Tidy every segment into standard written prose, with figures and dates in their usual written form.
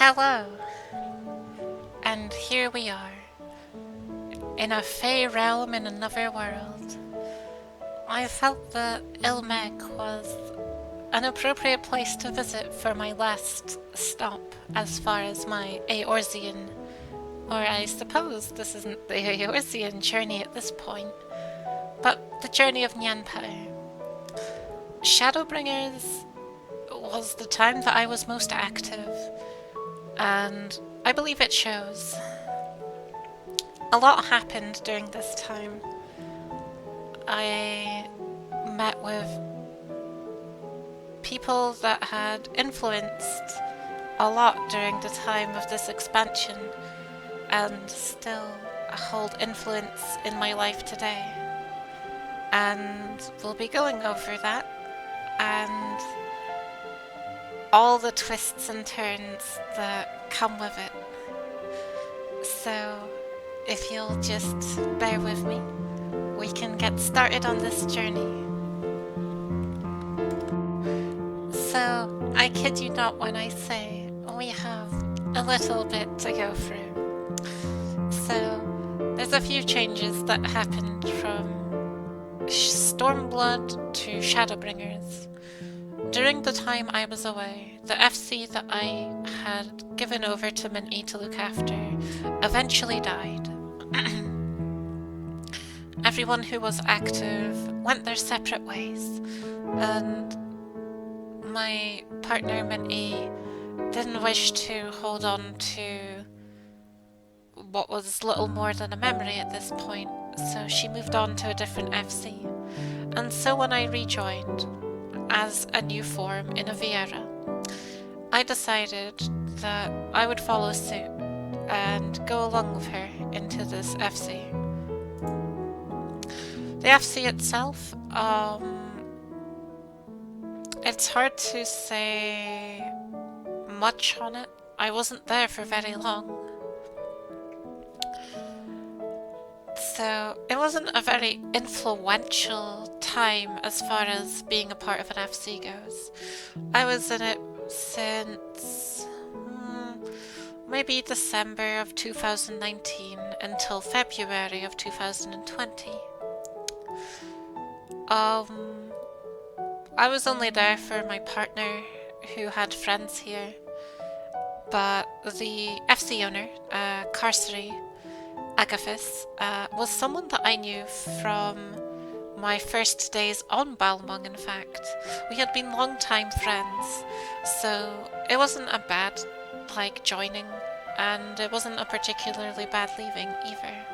Hello, and here we are, in a fey realm in another world. I felt that Ilmeg was an appropriate place to visit for my last stop as far as my Eorzean, or I suppose this isn't the Eorzean journey at this point, but the journey of Nyanpao. Shadowbringers was the time that I was most active, and I believe it shows. A lot happened during this time. I met with people that had influenced a lot during the time of this expansion and still hold influence in my life today. And we'll be going over that and all the twists and turns that come with it. So, if you'll just bear with me, we can get started on this journey. So, I kid you not when I say we have a little bit to go through. So, there's a few changes that happened from Stormblood to Shadowbringers. During the time I was away, the FC that I had given over to Minty to look after eventually died. Everyone who was active went their separate ways, and my partner Minty didn't wish to hold on to what was little more than a memory at this point, so she moved on to a different FC. And so when I rejoined, as a new form in a Viera, I decided that I would follow suit and go along with her into this FC. The FC itself, it's hard to say much on it. I wasn't there for very long. So it wasn't a very influential time as far as being a part of an FC goes. I was in it since maybe December of 2019 until February of 2020. I was only there for my partner who had friends here, but the FC owner, Carcery Agathis, was someone that I knew from my first days on Balmung, in fact. We had been long-time friends, so it wasn't a bad, joining, and it wasn't a particularly bad leaving either.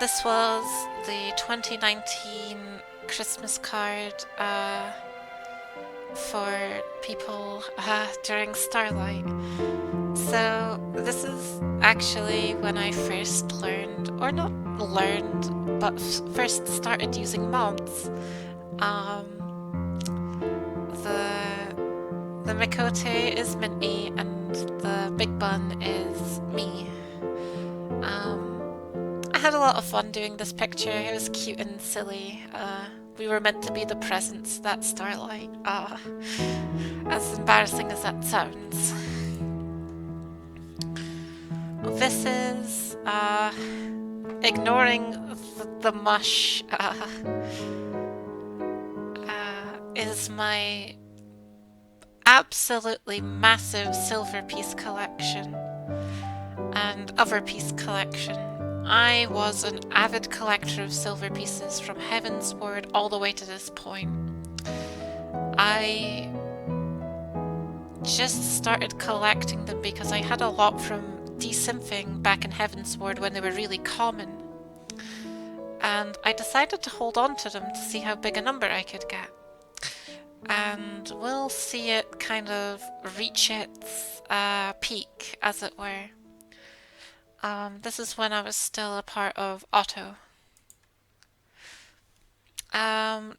This was the 2019 Christmas card for people during Starlight. So this is actually when I first learned, or not learned, but first started using mods. The Mikote is Minty and the Big Bun is me. I had a lot of fun doing this picture. It was cute and silly. We were meant to be the presents that Starlight. As embarrassing as that sounds. This is, ignoring the mush, is my absolutely massive silver piece collection and other piece collection. I was an avid collector of silver pieces from Heavensward all the way to this point. I just started collecting them because I had a lot from de-symphing back in Heavensward when they were really common. And I decided to hold on to them to see how big a number I could get. And we'll see it kind of reach its peak, as it were. This is when I was still a part of Otto.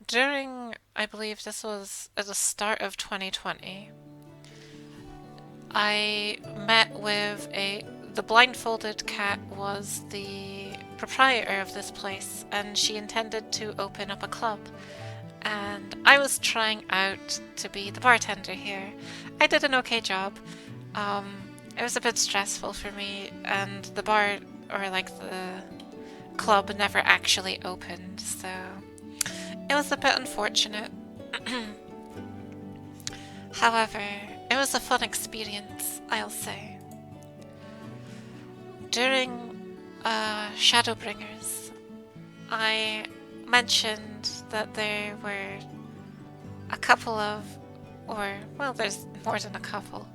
During, I believe this was at the start of 2020, I met with the blindfolded cat was the proprietor of this place, and she intended to open up a club. and I was trying out to be the bartender here. I did an okay job. It was a bit stressful for me, and the bar, or like the club, never actually opened, so it was a bit unfortunate. However, it was a fun experience, I'll say. During Shadowbringers, I mentioned that there were a couple of, or, well, there's more than a couple,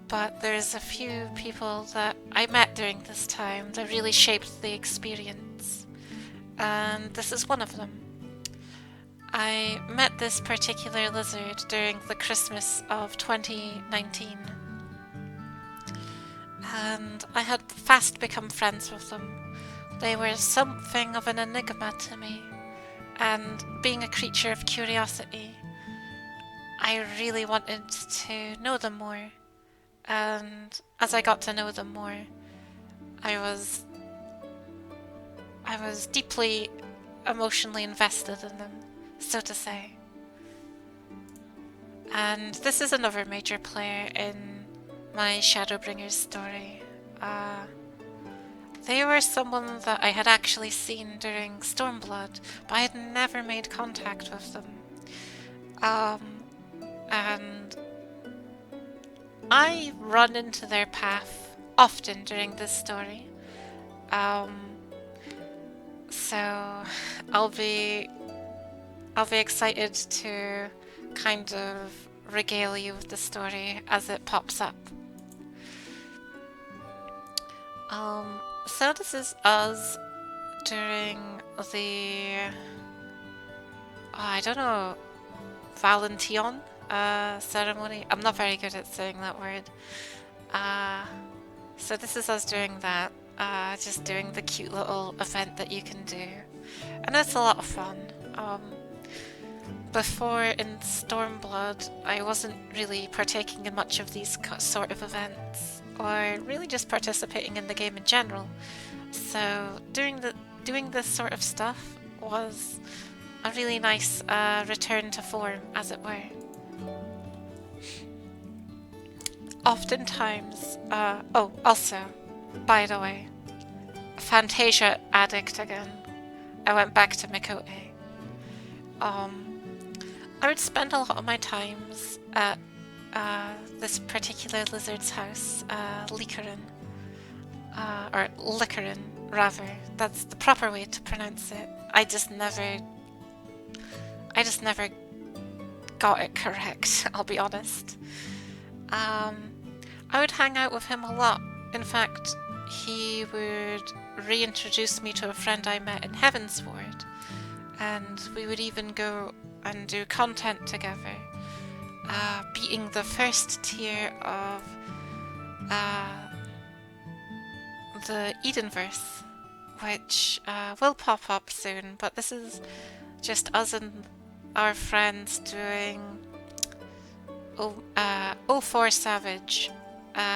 but there's a few people that I met during this time that really shaped the experience, and this is one of them. I met this particular lizard during the Christmas of 2019, and I had fast become friends with them. They were something of an enigma to me, and being a creature of curiosity, I really wanted to know them more, and as I got to know them more, I was deeply emotionally invested in them, so to say. And this is another major player in my Shadowbringers story. They were someone that I had actually seen during Stormblood, but I had never made contact with them. And I run into their path often during this story. So I'll be excited to kind of regale you with the story as it pops up. So this is us during the, I don't know, Valention ceremony. I'm not very good at saying that word. So this is us doing that, just doing the cute little event that you can do. And it's a lot of fun. Before in Stormblood, I wasn't really partaking in much of these sort of events, or really just participating in the game in general. So doing this sort of stuff was a really nice return to form, as it were. Oftentimes, oh, also, by the way, Fantasia addict again. I went back to Mikote. I would spend a lot of my times at this particular lizard's house, Likarin. Or Likarin, rather. That's the proper way to pronounce it. I just never got it correct, I'll be honest. I would hang out with him a lot. In fact, he would reintroduce me to a friend I met in Heavensward, and we would even go and do content together, beating the first tier of the Edenverse, which will pop up soon, but this is just us and our friends doing 04 Savage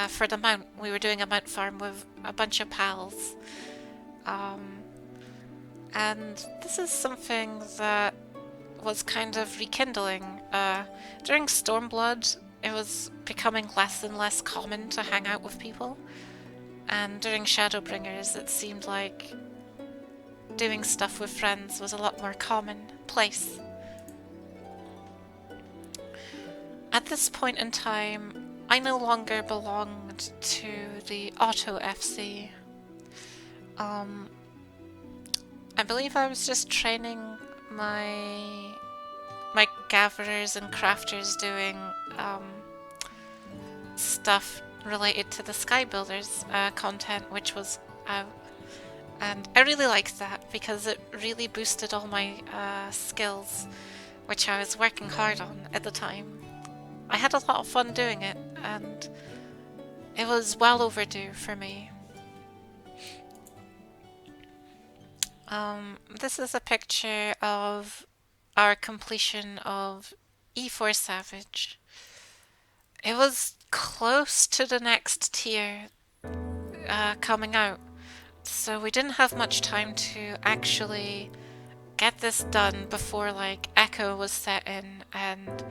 for the mount. We were doing a mount farm with a bunch of pals. And this is something that was kind of rekindling. During Stormblood, it was becoming less and less common to hang out with people. And during Shadowbringers, it seemed like doing stuff with friends was a lot more commonplace. At this point in time, I no longer belonged to the Auto FC. I believe I was just training my gatherers and crafters doing stuff related to the Sky Builders content, which was out. And I really liked that because it really boosted all my skills, which I was working hard on at the time. I had a lot of fun doing it, and it was well overdue for me. This is a picture of our completion of E4 Savage. It was close to the next tier coming out, so we didn't have much time to actually get this done before like Echo was set in and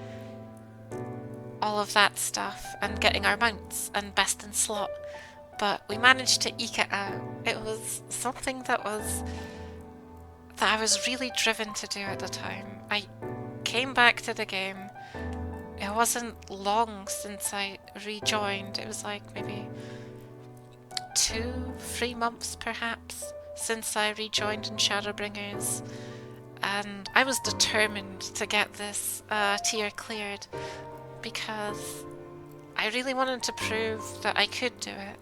all of that stuff, and getting our mounts and best in slot. But we managed to eke it out. It was something that I was really driven to do at the time. I came back to the game. It wasn't long since I rejoined. It was like maybe 2-3 months perhaps since I rejoined in Shadowbringers, and I was determined to get this tier cleared because I really wanted to prove that I could do it,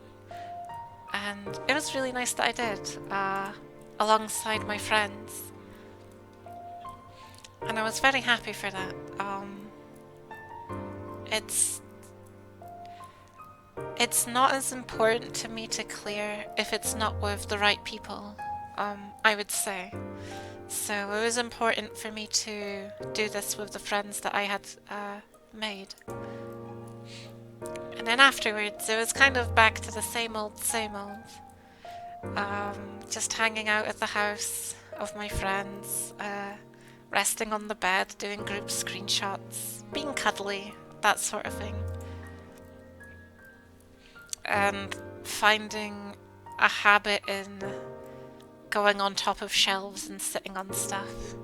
and it was really nice that I did, alongside my friends, and I was very happy for that. It's not as important to me to clear if it's not with the right people, I would say. So it was important for me to do this with the friends that I had made. And then afterwards, it was kind of back to the same old, same old. Just hanging out at the house of my friends, resting on the bed, doing group screenshots, being cuddly, that sort of thing. And finding a habit in going on top of shelves and sitting on stuff.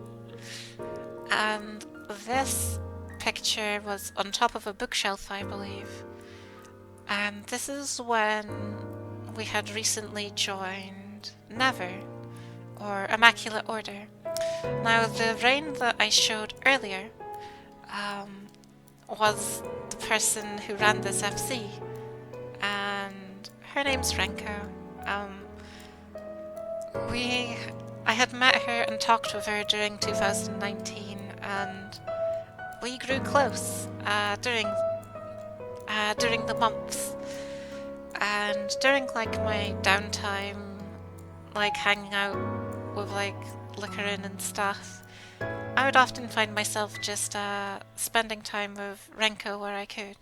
And this picture was on top of a bookshelf, I believe. And this is when we had recently joined Never, or Immaculate Order. Now, the Rain that I showed earlier was the person who ran this FC, and her name's Renko. I had met her and talked with her during 2019, and we grew close during the months, and during like my downtime, like hanging out with like liquoring and stuff, I would often find myself just spending time with Renko where I could.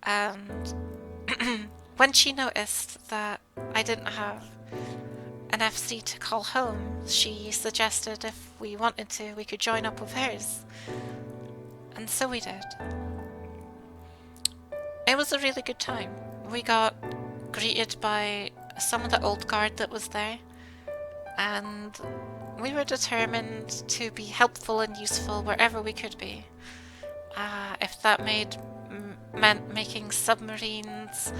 And when she noticed that I didn't have an FC to call home, she suggested if we wanted to, we could join up with hers. And so we did. It was a really good time. We got greeted by some of the old guard that was there, and we were determined to be helpful and useful wherever we could be. If that meant making submarines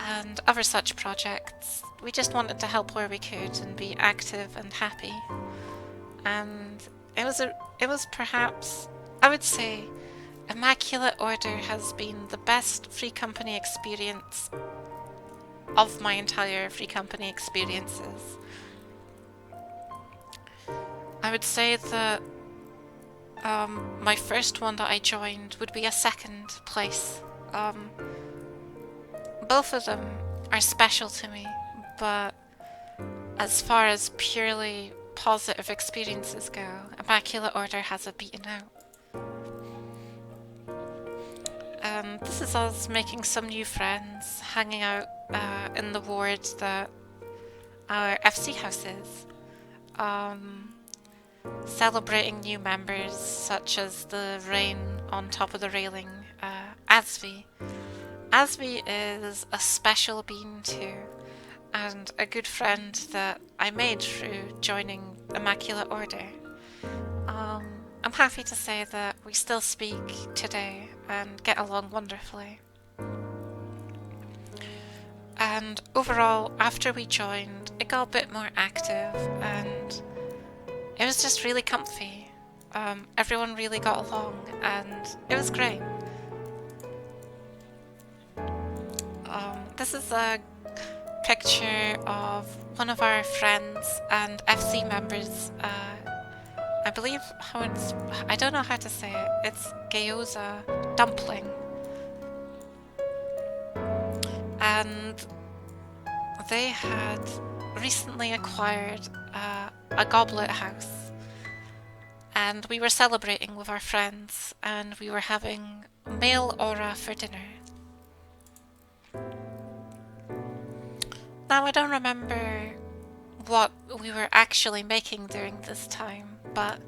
and other such projects, we just wanted to help where we could and be active and happy. And it was perhaps, I would say, Immaculate Order has been the best Free Company experience of my entire Free Company experiences. I would say that my first one that I joined would be a second place. Both of them are special to me, but as far as purely positive experiences go, Immaculate Order has a beaten out. This is us making some new friends, hanging out in the ward that our FC house is. Celebrating new members, such as the Rain on top of the railing, Asvi. Asvi is a special bean too, and a good friend that I made through joining Immaculate Order. I'm happy to say that we still speak today and get along wonderfully. And overall, after we joined, it got a bit more active and it was just really comfy. Everyone really got along and it was great. This is a picture of one of our friends and FC members. I believe I don't know how to say it. It's gyoza dumpling. And they had recently acquired a goblet house. And we were celebrating with our friends and we were having male aura for dinner. Now I don't remember what we were actually making during this time, but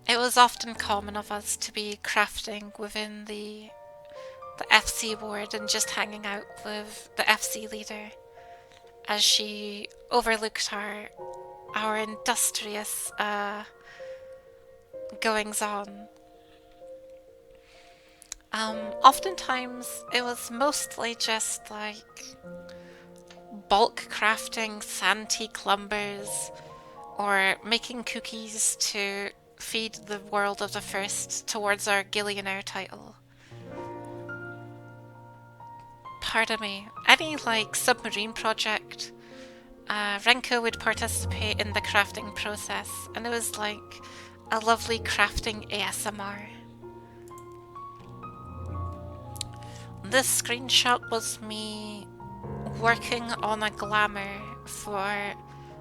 it was often common of us to be crafting within the FC board and just hanging out with the FC leader as she overlooked our industrious goings on. Oftentimes it was mostly just like bulk crafting antique lumbers or making cookies to feed the world of the first towards our Gillionaire title. Pardon me, any like submarine project, Renko would participate in the crafting process, and it was like a lovely crafting ASMR. This screenshot was me working on a glamour for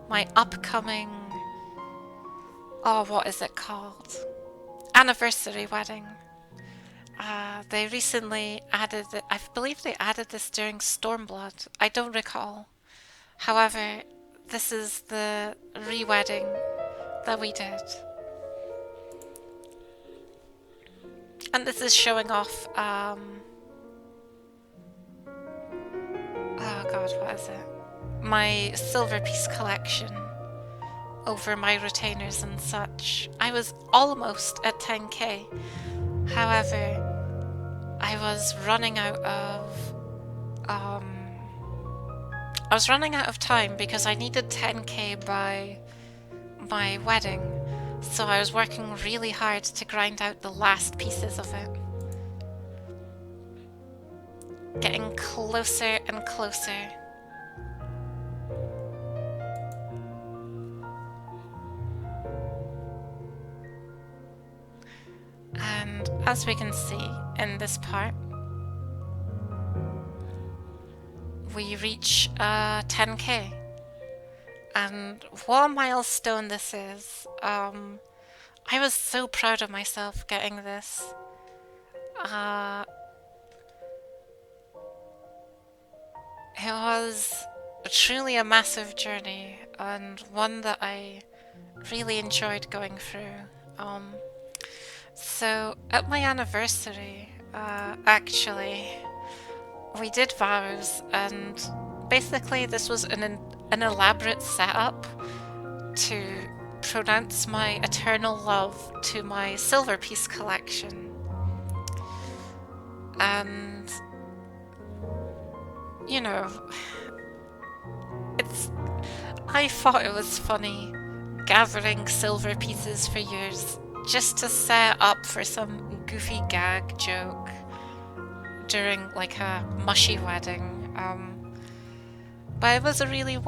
my upcoming, what is it called? Anniversary wedding. They recently added it, I believe they added this during Stormblood, I don't recall. However, this is the re-wedding that we did. And this is showing off, oh god, what is it? My silver piece collection over my retainers and such. I was almost at 10k. However, I was running out of time because I needed 10k by my wedding, so I was working really hard to grind out the last pieces of it. Getting closer and closer. And as we can see in this part, we reach 10k. And what a milestone this is. I was so proud of myself getting this. It was truly a massive journey, and one that I really enjoyed going through. So at my anniversary, actually, we did vows, and basically this was an elaborate setup to pronounce my eternal love to my silver piece collection. And you know, I thought it was funny gathering silver pieces for years just to set up for some goofy gag joke during like a mushy wedding. But it was a really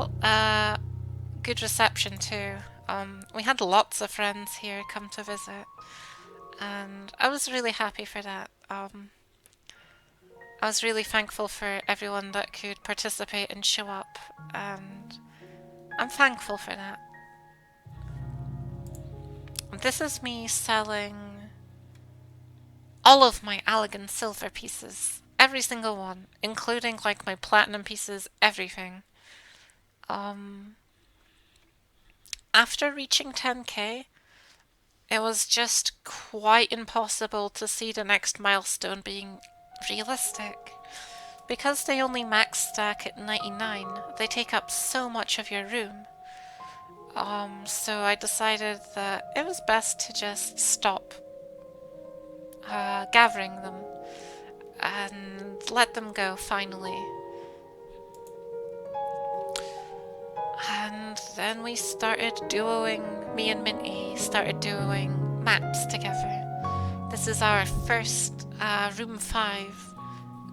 good reception too. We had lots of friends here come to visit, and I was really happy for that. I was really thankful for everyone that could participate and show up, and I'm thankful for that. This is me selling all of my Allegan silver pieces. Every single one, including like my platinum pieces, everything. After reaching 10k, it was just quite impossible to see the next milestone being realistic. Because they only max stack at 99, they take up so much of your room. So I decided that it was best to just stop gathering them and let them go finally. And then we started duoing, me and Minty started duoing maps together. This is our first room 5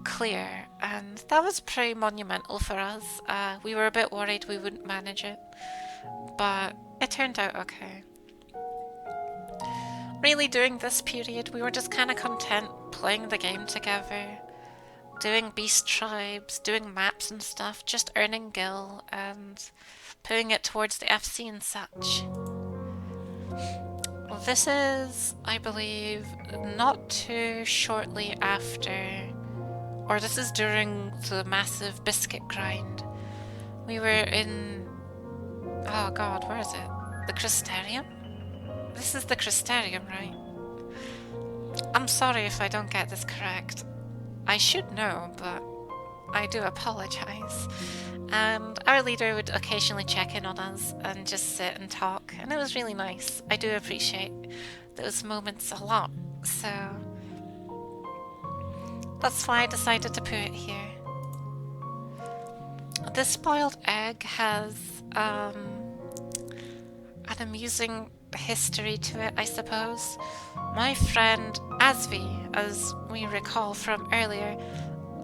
clear, and that was pretty monumental for us. We were a bit worried we wouldn't manage it, but it turned out okay. Really, during this period, we were just kind of content playing the game together, doing beast tribes, doing maps and stuff, just earning gil and putting it towards the FC and such. This is, I believe, not too shortly after, or this is during the massive biscuit grind. We were in Oh god, where is it? The Crystarium? This is the Crystarium, right? I'm sorry if I don't get this correct. I should know, but I do apologize. And our leader would occasionally check in on us and just sit and talk, and it was really nice. I do appreciate those moments a lot, so that's why I decided to put it here. This boiled egg has an amusing history to it, I suppose. My friend Asvi, as we recall from earlier,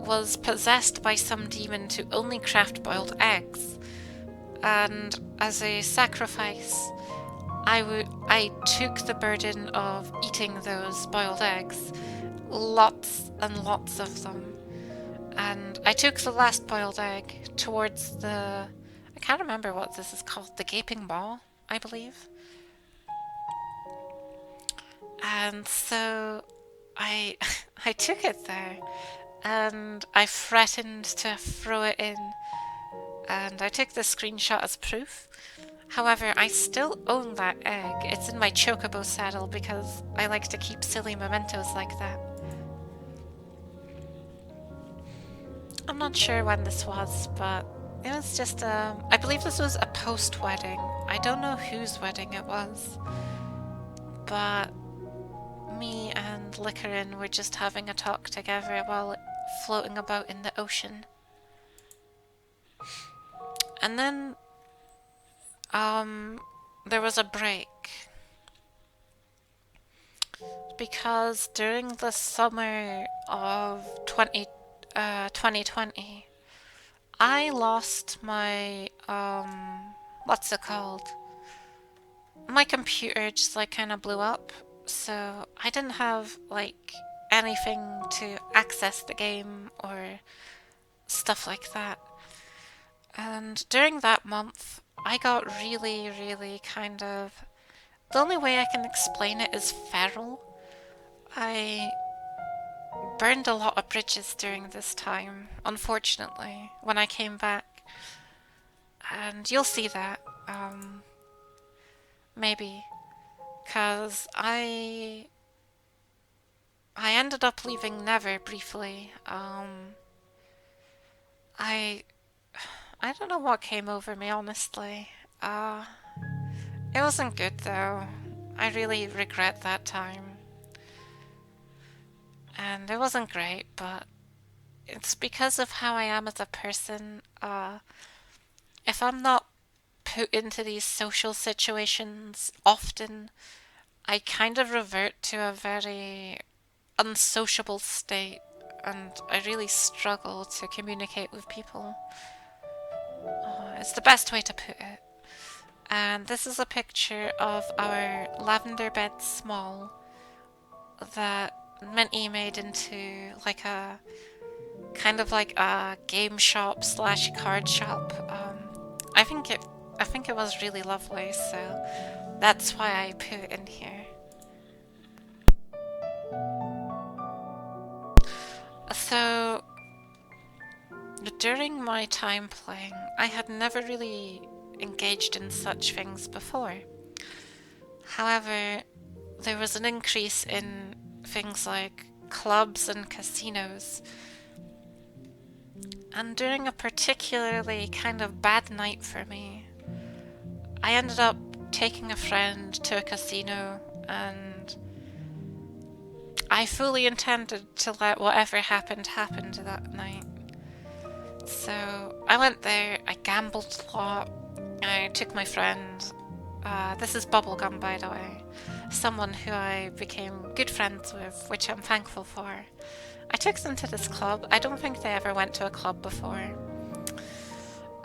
was possessed by some demon to only craft boiled eggs. And as a sacrifice, I took the burden of eating those boiled eggs, lots and lots of them. And I took the last boiled egg towards I can't remember what this is called, the gaping maw, I believe. And so I I took it there and I threatened to throw it in, and I took the screenshot as proof. However, I still own that egg. It's in my chocobo saddle because I like to keep silly mementos like that. I'm not sure when this was, but it was just I believe this was a post-wedding. I don't know whose wedding it was, but me and Lickerin were just having a talk together while floating about in the ocean. And then there was a break. Because during the summer of 2020, I lost my, what's it called? My computer just like kind of blew up, so I didn't have like anything to access the game or stuff like that. And during that month, I got really kind of... The only way I can explain it is feral. I burned a lot of bridges during this time, unfortunately, when I came back. And you'll see that, maybe. Because I ended up leaving Never briefly. I don't know what came over me, honestly. It wasn't good, though. I really regret that time. And it wasn't great, but it's because of how I am as a person. If I'm not put into these social situations often, I kind of revert to a very unsociable state, and I really struggle to communicate with people. It's the best way to put it. And this is a picture of our lavender bed small that Minty made into like a kind of like a game shop slash card shop. I think it was really lovely, so that's why I put it in here. So during my time playing, I had never really engaged in such things before. However, there was an increase in things like clubs and casinos. And during a particularly kind of bad night for me, I ended up taking a friend to a casino, and I fully intended to let whatever happened happen that night. So I went there, I gambled a lot, I took my friend, this is Bubblegum by the way, someone who I became good friends with, which I'm thankful for. I took them to this club. I don't think they ever went to a club before.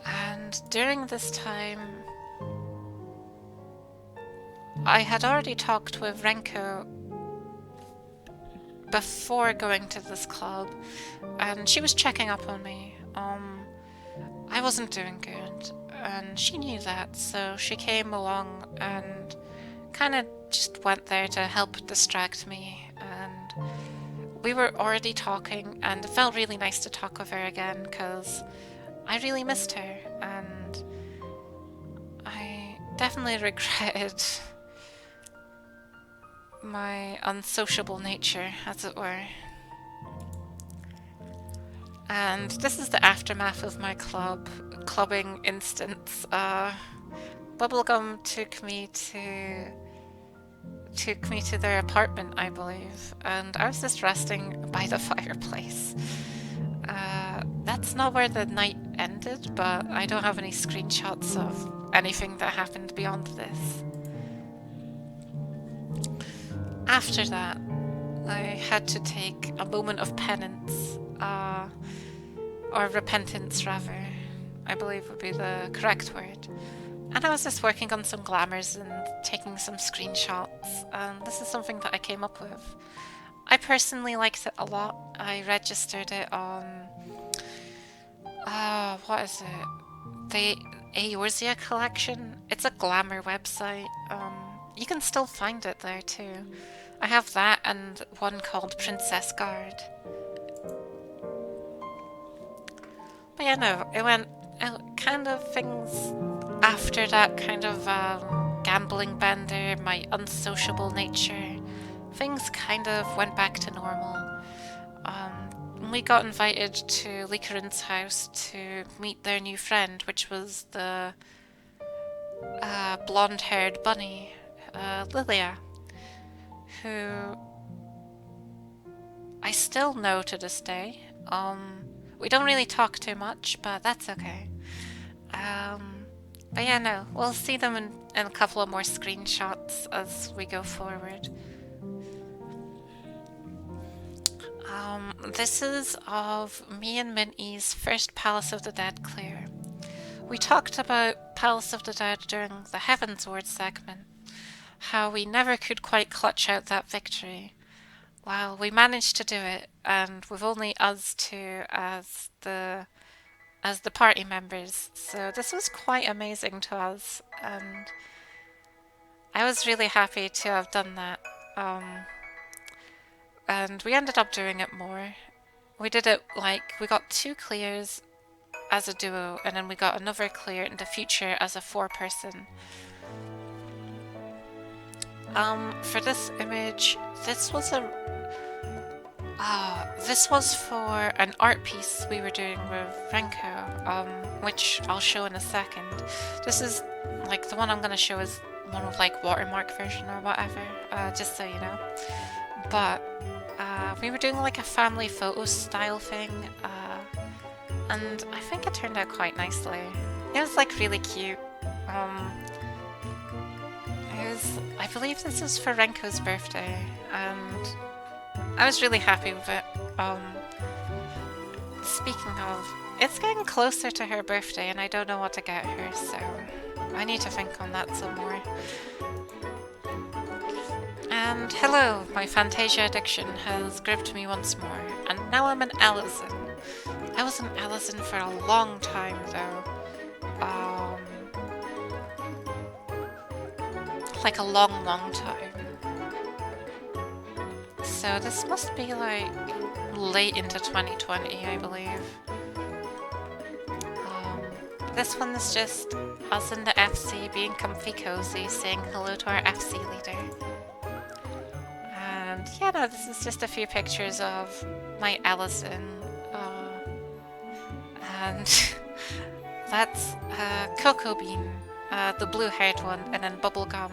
And during this time, I had already talked with Renko before going to this club, and she was checking up on me. I wasn't doing good, and she knew that, so she came along and kind of just went there to help distract me, and we were already talking, and it felt really nice to talk with her again, because I really missed her, and I definitely regretted my unsociable nature, as it were. And this is the aftermath of my clubbing instance. Bubblegum took me to their apartment, I believe, and I was just resting by the fireplace. That's not where the night ended, but I don't have any screenshots of anything that happened beyond this. After that, I had to take a moment of penance, or repentance rather, I believe would be the correct word. And I was just working on some glamours and taking some screenshots, and this is something that I came up with. I personally liked it a lot. I registered it on, what is it? The Eorzea collection. It's a glamour website. You can still find it there too. I have that and one called Princess Guard. But yeah, no, it went kind of things after that kind of gambling bender, my unsociable nature. Things kind of went back to normal. We got invited to Likarin's house to meet their new friend, which was the blonde-haired bunny, Lilia, who I still know to this day. We don't really talk too much, but that's okay. But yeah, no, we'll see them in a couple of more screenshots as we go forward. This is of me and Minty's first Palace of the Dead clear. We talked about Palace of the Dead during the Heavensward segment, how we never could quite clutch out that victory. Well, we managed to do it, and with only us two as the party members, so this was quite amazing to us, and I was really happy to have done that. And we ended up doing it more. We did it we got 2 clears as a duo, and then we got another clear in the future as a 4-person. For this image, this was for an art piece we were doing with Renko, which I'll show in a second. This is, the one I'm gonna show is one of, watermark version or whatever, just so you know. But, we were doing, a family photo style thing, and I think it turned out quite nicely. It was, really cute. I believe this is for Renko's birthday, and I was really happy with it. Speaking of, it's getting closer to her birthday and I don't know what to get her, so I need to think on that some more. And hello, my Fantasia addiction has gripped me once more, and now I'm an Ellison. I was an Ellison for a long time though. A long time. So this must be late into 2020, I believe. This one is just us in the FC being comfy cozy, saying hello to our FC leader. And yeah, no, this is just a few pictures of my Ellison. And that's Cocoa Bean, the blue-haired one, and then Bubblegum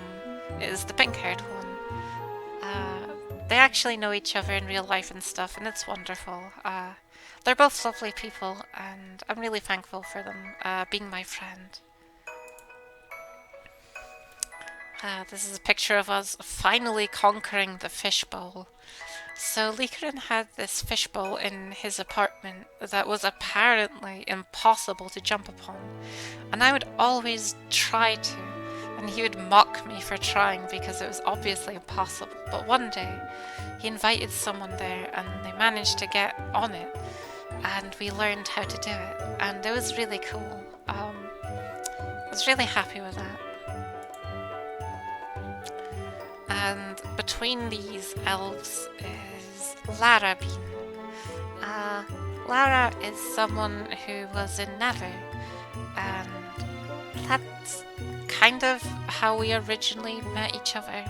is the pink-haired one. They actually know each other in real life and stuff, and it's wonderful. They're both lovely people, and I'm really thankful for them being my friend. This is a picture of us finally conquering the fishbowl. So Likarin had this fishbowl in his apartment that was apparently impossible to jump upon, and I would always try to, and he would mock me for trying because it was obviously impossible. But one day, he invited someone there and they managed to get on it, and we learned how to do it, and it was really cool. I was really happy with that. And between these elves is Lara Bean. Lara is someone who was in Nether, and that's kind of how we originally met each other.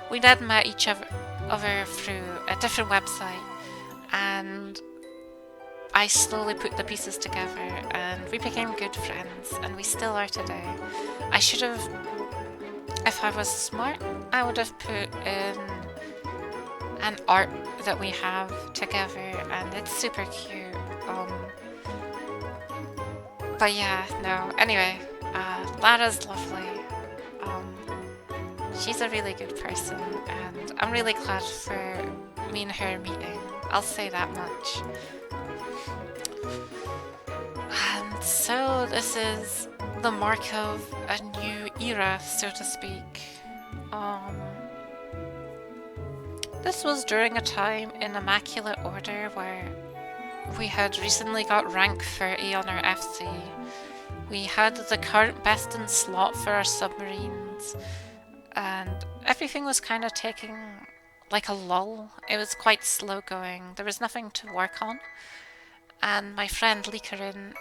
We then met each other through a different website, and I slowly put the pieces together and we became good friends, and we still are today. I should have, if I was smart, I would have put in an art that we have together, and it's super cute. But yeah, no, anyway, Lara's lovely. She's a really good person, and I'm really glad for me and her meeting. I'll say that much. And so this is the mark of a new era, so to speak. This was during a time in Immaculate Order where we had recently got rank 30 on our FC. We had the current best in slot for our submarines, and everything was kind of taking like a lull. It was quite slow going. There was nothing to work on. And my friend Likarin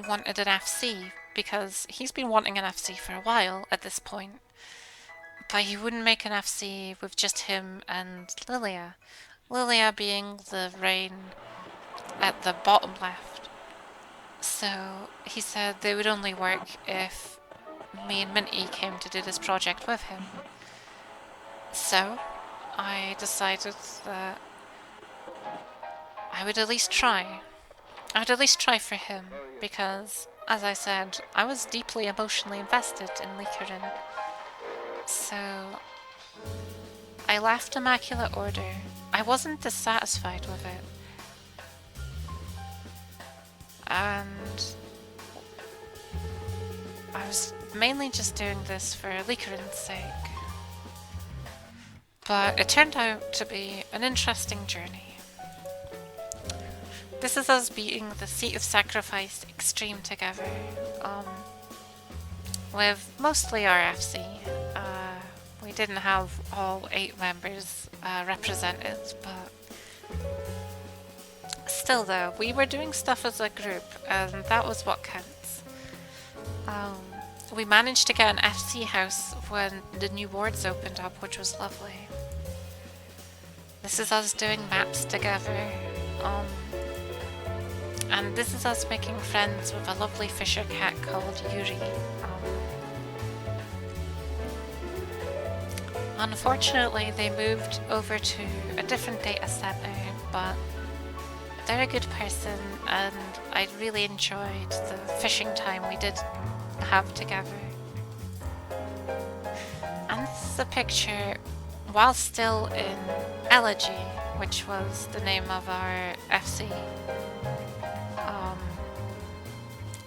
wanted an FC because he's been wanting an FC for a while at this point. But he wouldn't make an FC with just him and Lilia. Lilia being the rain at the bottom left. So he said they would only work if me and Minty came to do this project with him. So I decided that I would at least try. I would at least try for him, because, as I said, I was deeply emotionally invested in Likarin. So I left Immaculate Order. I wasn't dissatisfied with it. And I was mainly just doing this for Likarin's sake. But it turned out to be an interesting journey. This is us beating the Seat of Sacrifice Extreme together, with mostly our FC. We didn't have all 8 members represented, but still though, we were doing stuff as a group, and that was what counts. We managed to get an FC house when the new wards opened up, which was lovely. This is us doing maps together, and this is us making friends with a lovely fisher cat called Yuri. Unfortunately, they moved over to a different data center, but they're a good person, and I really enjoyed the fishing time we did have together. And this is a picture while still in Elegy, which was the name of our FC.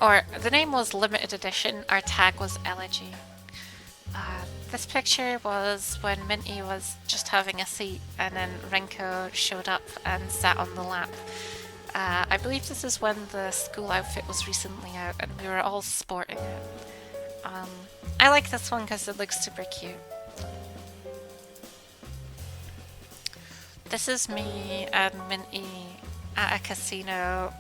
Or the name was Limited Edition, our tag was Elegy. This picture was when Minty was just having a seat, and then Renko showed up and sat on the lap. I believe this is when the school outfit was recently out and we were all sporting it. I like this one because it looks super cute. This is me and Minty at a casino,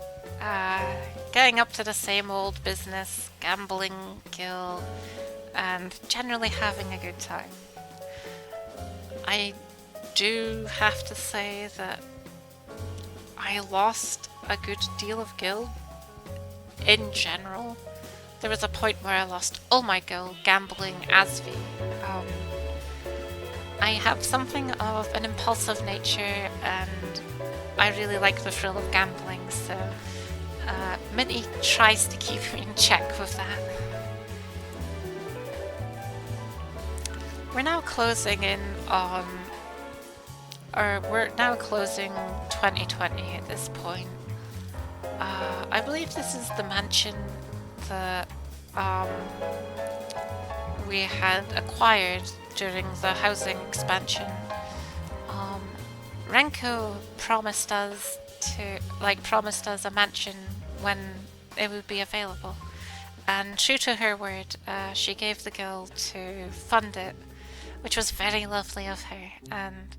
getting up to the same old business, gambling, guild, and generally having a good time. I do have to say that I lost a good deal of guild in general. There was a point where I lost all my guild gambling Asvi. I have something of an impulsive nature, and I really like the thrill of gambling, so Minty tries to keep me in check with that. We're now closing in on, or we're now closing 2020 at this point. I believe this is the mansion that we had acquired during the housing expansion. Renko promised us a mansion when it would be available, and true to her word, she gave the guild to fund it, which was very lovely of her. And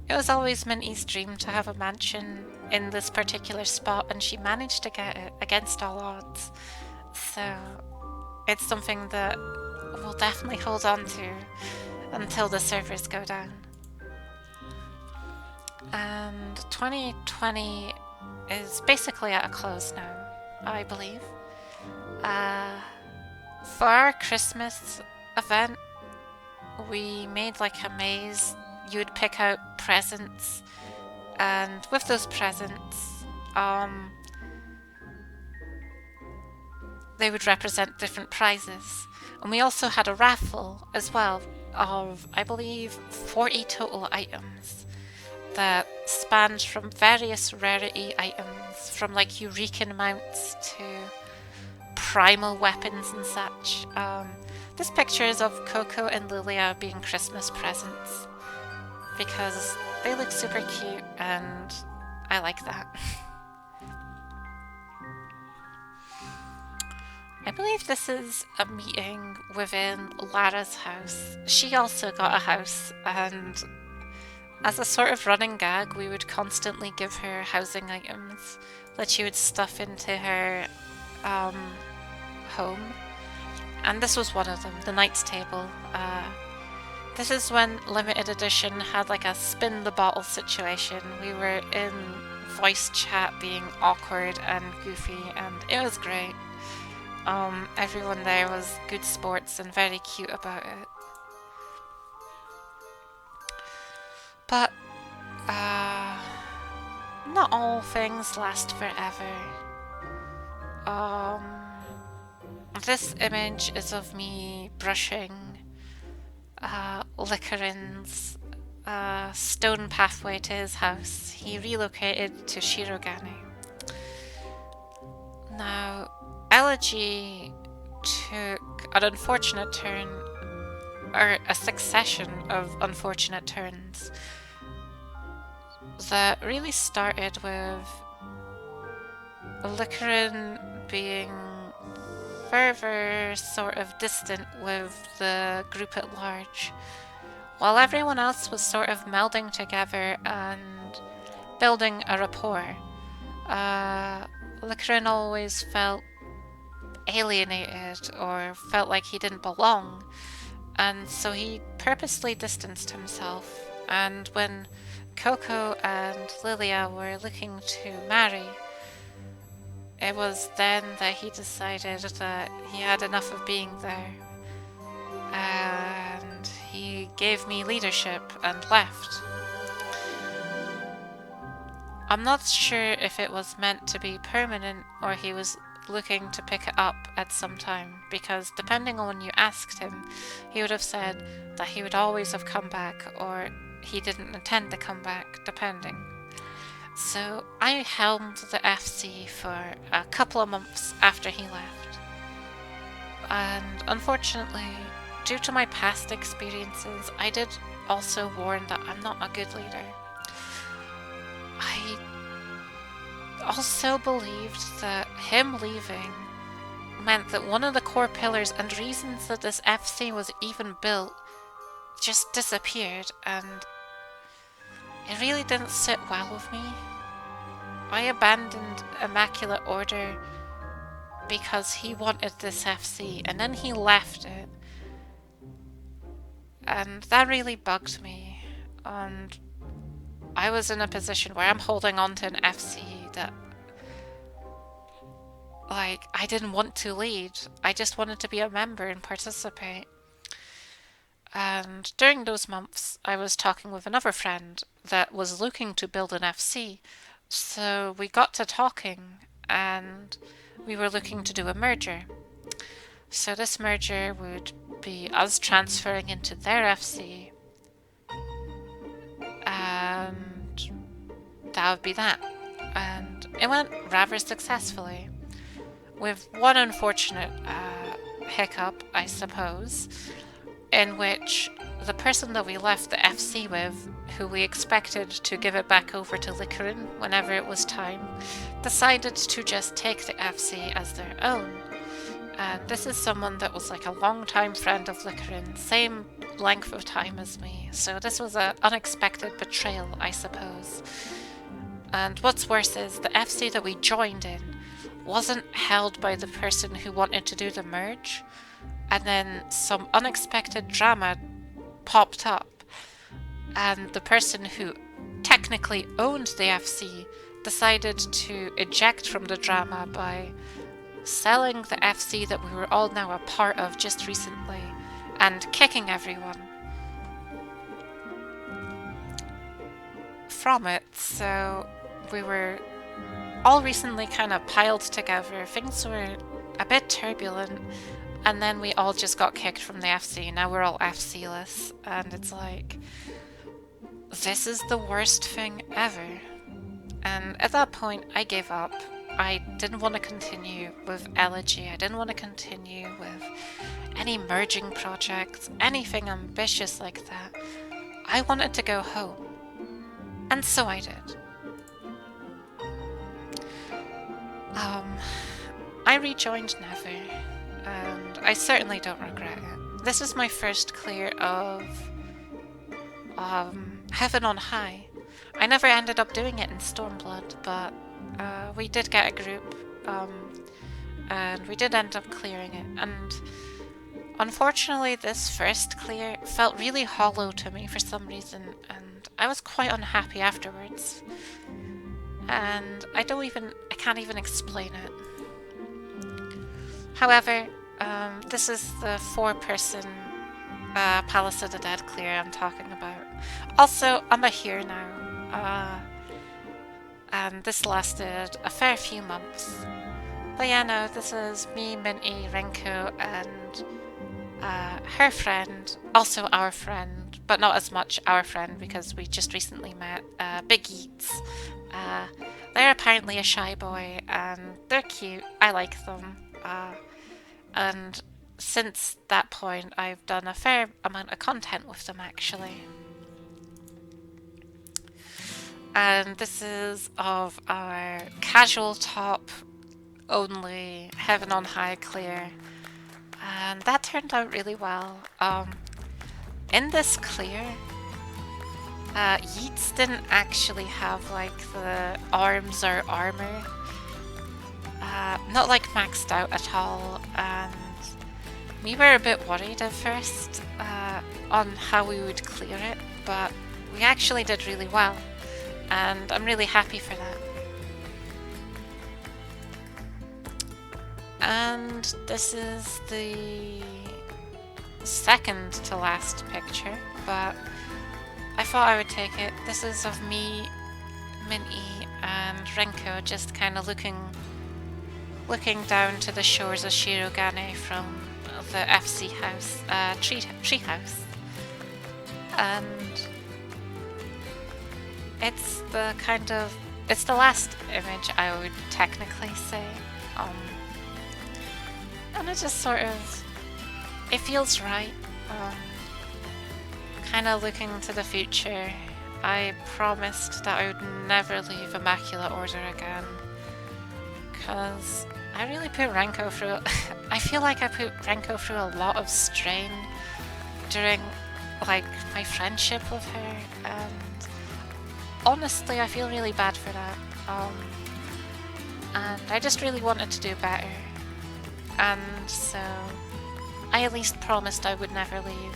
it was always Minty's dream to have a mansion in this particular spot, and she managed to get it against all odds. So it's something that will definitely hold on to until the servers go down. And 2020 is basically at a close now, I believe. For our Christmas event, we made like a maze. You would pick out presents, and with those presents, they would represent different prizes. And we also had a raffle as well of, I believe, 40 total items that spanned from various rarity items, from like Eurekan mounts to primal weapons and such. This picture is of Coco and Lilia being Christmas presents because they look super cute and I like that. I believe this is a meeting within Lara's house. She also got a house, and as a sort of running gag, we would constantly give her housing items that she would stuff into her home. And this was one of them, the Knight's Table. This is when limited edition had like a spin the bottle situation. We were in voice chat being awkward and goofy, and it was great. Everyone there was good sports and very cute about it. But, not all things last forever. This image is of me brushing Lickerin's stone pathway to his house. He relocated to Shirogane. Now, Elegy took an unfortunate turn, or a succession of unfortunate turns, that really started with Lickerin being further sort of distant with the group at large, while everyone else was sort of melding together and building a rapport. Lickerin always felt alienated or felt like he didn't belong, and so he purposely distanced himself. And when Coco and Lilia were looking to marry, it was then that he decided that he had enough of being there, and he gave me leadership and left. I'm not sure if it was meant to be permanent or he was looking to pick it up at some time, because depending on when you asked him, he would have said that he would always have come back, or he didn't intend to come back, depending. So I helmed the FC for a couple of months after he left. And unfortunately, due to my past experiences, I did also warn that I'm not a good leader. I also believed that him leaving meant that one of the core pillars and reasons that this FC was even built just disappeared, and it really didn't sit well with me. I abandoned Immaculate Order because he wanted this FC, and then he left it, and that really bugged me. And I was in a position where I'm holding on to an FC that, like, I didn't want to lead. I just wanted to be a member and participate. And during those months, I was talking with another friend that was looking to build an FC. So we got to talking, and we were looking to do a merger. So this merger would be us transferring into their FC, and that would be that. And it went rather successfully, with one unfortunate hiccup, I suppose, in which the person that we left the FC with, who we expected to give it back over to Lickerin whenever it was time, decided to just take the FC as their own. And this is someone that was like a long-time friend of Lickerin, same length of time as me, so this was an unexpected betrayal, I suppose. And what's worse is the FC that we joined in wasn't held by the person who wanted to do the merge. and then some unexpected drama popped up, and the person who technically owned the FC decided to eject from the drama by selling the FC that we were all now a part of just recently and kicking everyone from it. So we were all recently kind of piled together. Things were a bit turbulent, and then we all just got kicked from the FC. Now we're all FC-less, and it's like, this is the worst thing ever. And at that point, I gave up. I didn't want to continue with Elegy. I didn't want to continue with any merging projects, anything ambitious like that. I wanted to go home. And so I did. I rejoined Nether, and I certainly don't regret it. This is my first clear of Heaven on High. I never ended up doing it in Stormblood, but we did get a group, and we did end up clearing it. And unfortunately, this first clear felt really hollow to me for some reason, and I was quite unhappy afterwards. And I can't even explain it. However, this is the 4-person Palace of the Dead clear I'm talking about. Also, I'm here now, and this lasted a fair few months. But yeah, no, this is me, Minty, Renko, and her friend, also our friend, but not as much our friend because we just recently met, Big Eats. They're apparently a shy boy, and they're cute. I like them. And since that point, I've done a fair amount of content with them, actually. And this is of our casual top only Heaven on High clear. And that turned out really well. In this clear, Yeats didn't actually have like the arms or armor. Not like maxed out at all, and we were a bit worried at first on how we would clear it, but we actually did really well, and I'm really happy for that. And this is the second to last picture, but I thought I would take it. This is of me, Minty, and Renko just kind of looking down to the shores of Shirogane from the FC house, tree house. And it's the last image, I would technically say. And it just sort of, it feels right. Kind of looking to the future. I promised that I would never leave Immaculate Order again, because I really put Renko through, I feel like I put Renko through a lot of strain during like my friendship with her, and honestly I feel really bad for that. And I just really wanted to do better, and so I at least promised I would never leave.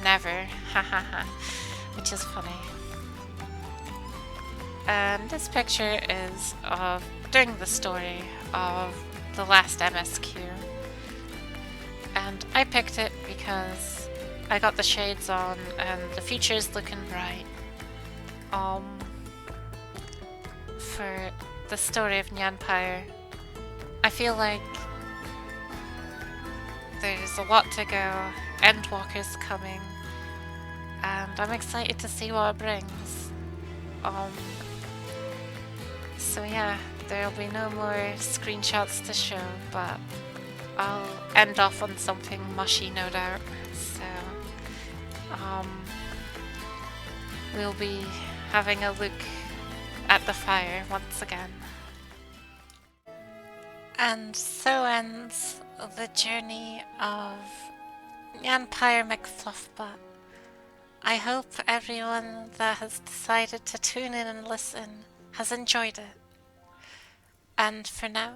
Never, hahaha, which is funny. And this picture is of during the story of the last MSQ, and I picked it because I got the shades on and the future's looking bright. For the story of Nyanpire, I feel like there's a lot to go. Endwalker's coming, and I'm excited to see what it brings. So yeah, there'll be no more screenshots to show, but I'll end off on something mushy, no doubt. So we'll be having a look at the fire once again. And so ends the journey of Nyanpire McFluffbutt. I hope everyone that has decided to tune in and listen has enjoyed it. And for now,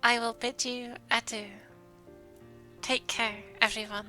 I will bid you adieu. Take care, everyone.